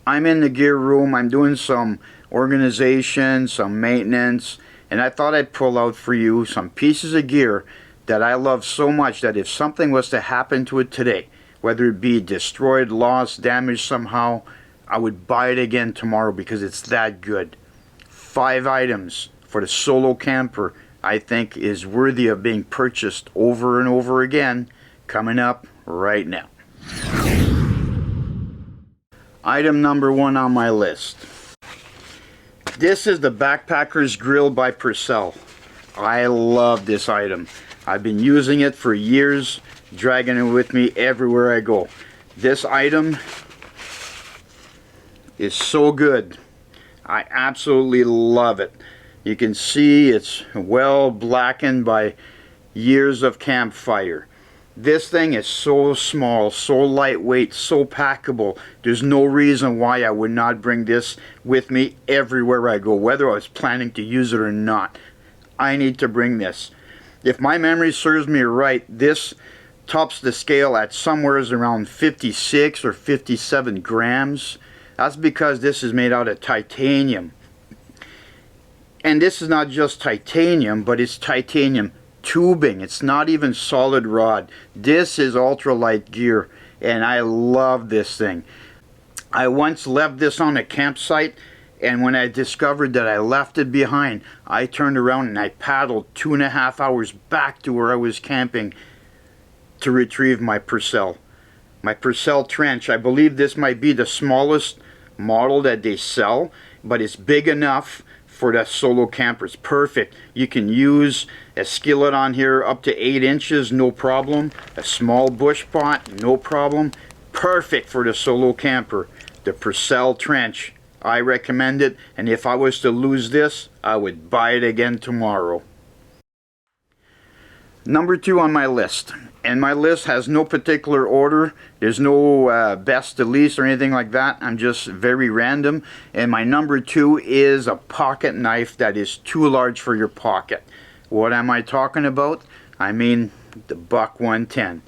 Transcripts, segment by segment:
I'm in the gear room, I'm doing some organization, some maintenance, and I thought I'd pull out for you some pieces of gear that I love so much that if something was to happen to it today, whether it be destroyed, lost, damaged somehow, I would buy it again tomorrow because it's that good. 5 items for the solo camper I think is worthy of being purchased over and over again, coming up right now. Item number 1 on my list. This is the Backpacker's Grill by Percell. I love this item. I've been using it for years, dragging it with me everywhere I go. This item is so good. I absolutely love it. You can see it's well blackened by years of campfire. This thing is so small, so lightweight, so packable. There's no reason why I would not bring this with me everywhere I go, whether I was planning to use it or not. I need to bring this. If my memory serves me right, this tops the scale at somewhere around 56 or 57 grams. That's because this is made out of titanium. And this is not just titanium, but it's titanium tubing. It's not even solid rod. This is ultralight gear, and I love this thing. I once left this on a campsite, and when I discovered that I left it behind, I turned around and I paddled 2.5 hours back to where I was camping to retrieve my Percell. My Percell trench. I believe this might be the smallest model that they sell, but it's big enough for the solo campers. Perfect. You can use a skillet on here up to 8 inches, no problem. A small bush pot, no problem. Perfect for the solo camper. The Percell trench. I recommend it, and if I was to lose this, I would buy it again tomorrow. Number 2 on my list, and my list has no particular order. There's no best to least or anything like that. I'm just very random, and my number 2 is a pocket knife that is too large for your pocket. What am I talking about? I mean the Buck 110.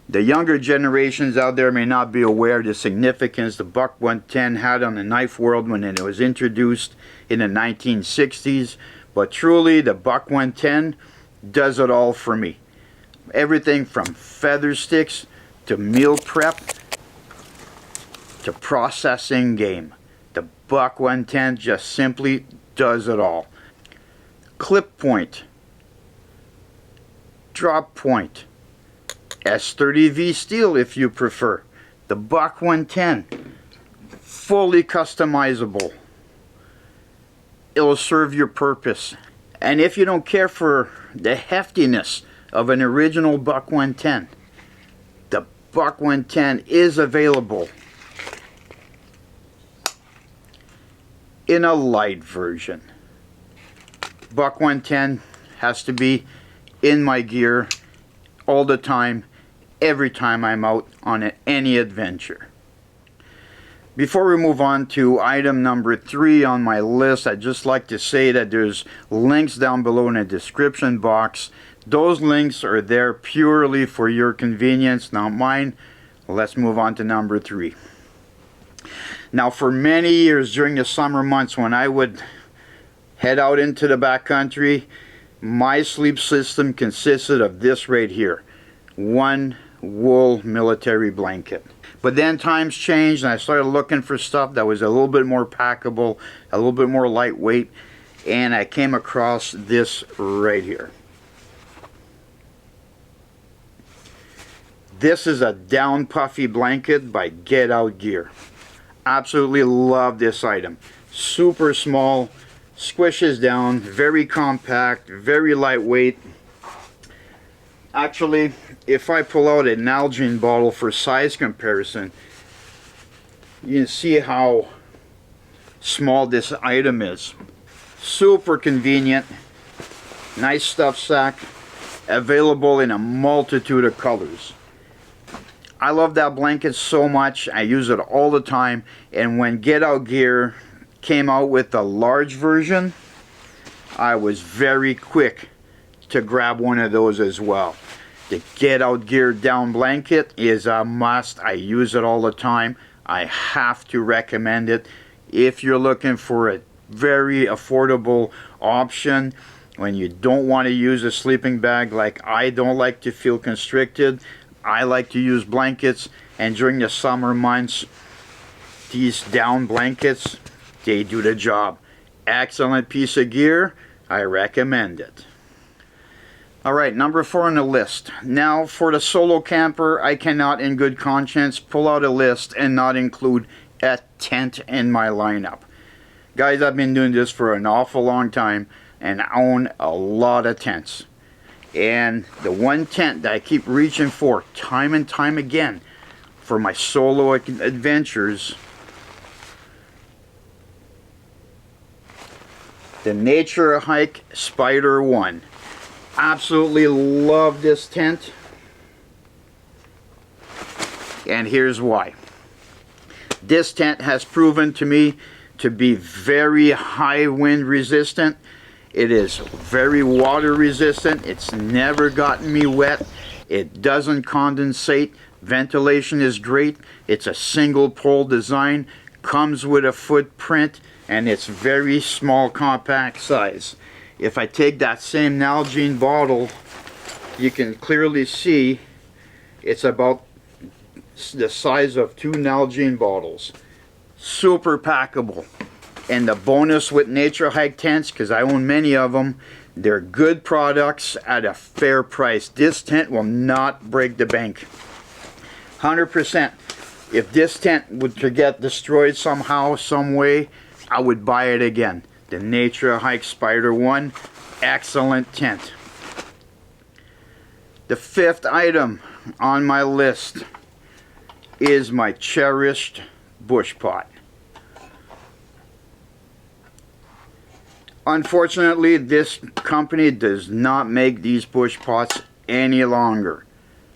The younger generations out there may not be aware of the significance the Buck 110 had on the knife world when it was introduced in the 1960s, but truly the Buck 110 does it all for me. Everything from feather sticks to meal prep to processing game. The Buck 110 just simply does it all. Clip point, drop point, S30V steel if you prefer. The Buck 110, fully customizable. It'll serve your purpose. And if you don't care for the heftiness of an original Buck 110, the Buck 110 is available in a light version. Buck 110 has to be in my gear all the time, every time I'm out on any adventure. Before we move on to item number 3 on my list, I'd just like to say that there's links down below in the description box. Those links are there purely for your convenience, not mine. Let's move on to number 3. Now, for many years during the summer months when I would head out into the backcountry, my sleep system consisted of this right here. One wool military blanket. But then times changed and I started looking for stuff that was a little bit more packable, a little bit more lightweight, and I came across this right here. This is a down puffy blanket by Getout Gear. Absolutely love this item. Super small, squishes down, very compact, very lightweight. Actually, if I pull out an Nalgene bottle for size comparison, you can see how small this item is. Super convenient, nice stuff sack, available in a multitude of colors. I love that blanket so much. I use it all the time, and when Getout Gear came out with the large version, I was very quick to grab one of those as well. The Getout Gear down blanket is a must. I use it all the time. I have to recommend it. If you're looking for a very affordable option when you don't want to use a sleeping bag, like I don't like to feel constricted, I like to use blankets, and during the summer months, these down blankets, they do the job. Excellent piece of gear. I recommend it. Alright, number 4 on the list. Now, for the solo camper, I cannot in good conscience pull out a list and not include a tent in my lineup. Guys, I've been doing this for an awful long time and own a lot of tents. And the one tent that I keep reaching for time and time again for my solo adventures, the Naturehike Spider 1. Absolutely love this tent, and here's why. This tent has proven to me to be very high wind resistant. It is very water resistant. It's never gotten me wet. It doesn't condensate. Ventilation is great. It's a single pole design, comes with a footprint, and it's very small, compact size. If I take that same Nalgene bottle, you can clearly see it's about the size of 2 Nalgene bottles. Super packable. And the bonus with Naturehike tents, because I own many of them, they're good products at a fair price. This tent will not break the bank. 100%. If this tent would to get destroyed somehow, some way, I would buy it again. The Naturehike Spider 1, excellent tent. The 5th item on my list is my cherished bush pot. Unfortunately, this company does not make these bush pots any longer.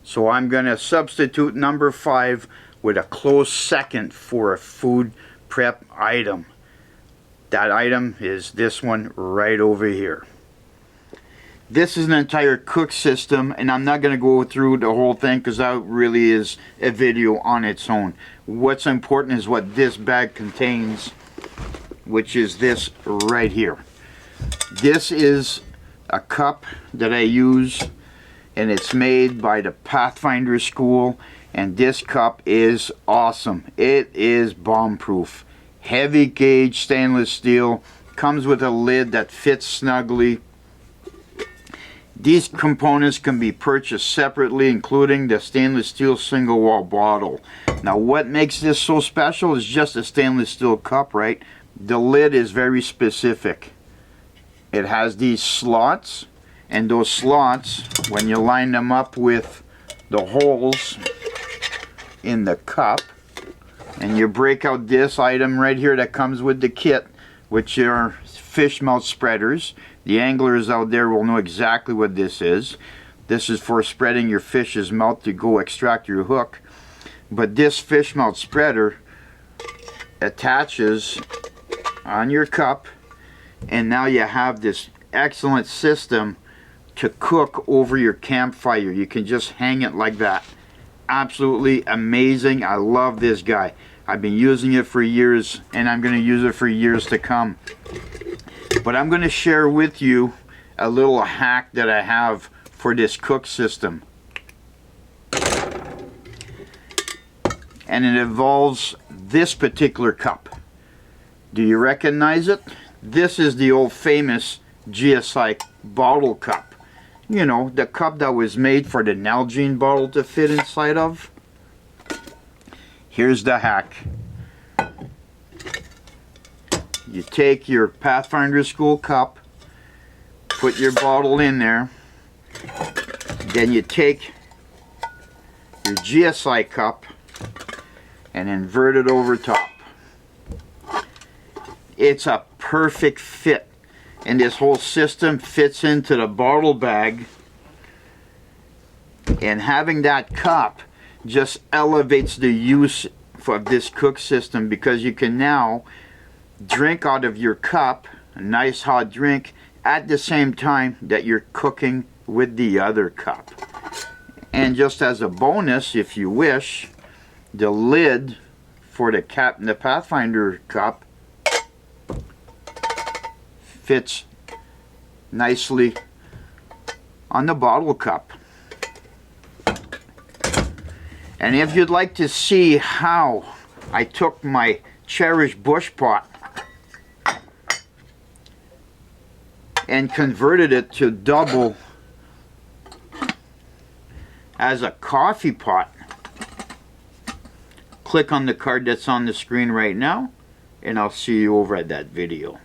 So I'm going to substitute number 5 with a close second for a food prep item. That item is this one right over here. This is an entire cook system, and I'm not going to go through the whole thing because that really is a video on its own. What's important is what this bag contains, which is this right here. This is a cup that I use, and it's made by the Pathfinder School, and this cup is awesome. It is bomb-proof. Heavy gauge stainless steel, comes with a lid that fits snugly. These components can be purchased separately, including the stainless steel single wall bottle. Now what makes this so special is just a stainless steel cup, right? The lid is very specific. It has these slots, and those slots, when you line them up with the holes in the cup, and you break out this item right here that comes with the kit, which are fish mouth spreaders. The anglers out there will know exactly what this is. This is for spreading your fish's mouth to go extract your hook. But this fish mouth spreader attaches on your cup, and now you have this excellent system to cook over your campfire. You can just hang it like that. Absolutely amazing. I love this guy. I've been using it for years, and I'm going to use it for years to come. But I'm going to share with you a little hack that I have for this cook system. And it involves this particular cup. Do you recognize it? This is the old famous GSI bottle cup. You know, the cup that was made for the Nalgene bottle to fit inside of. Here's the hack. You take your Pathfinder School cup, put your bottle in there, then you take your GSI cup and invert it over top. It's a perfect fit, and this whole system fits into the bottle bag, and having that cup just elevates the use of this cook system, because you can now drink out of your cup, a nice hot drink, at the same time that you're cooking with the other cup. And just as a bonus, if you wish, the lid for the Pathfinder cup fits nicely on the bottle cup. And if you'd like to see how I took my cherished bush pot and converted it to double as a coffee pot, click on the card that's on the screen right now, and I'll see you over at that video.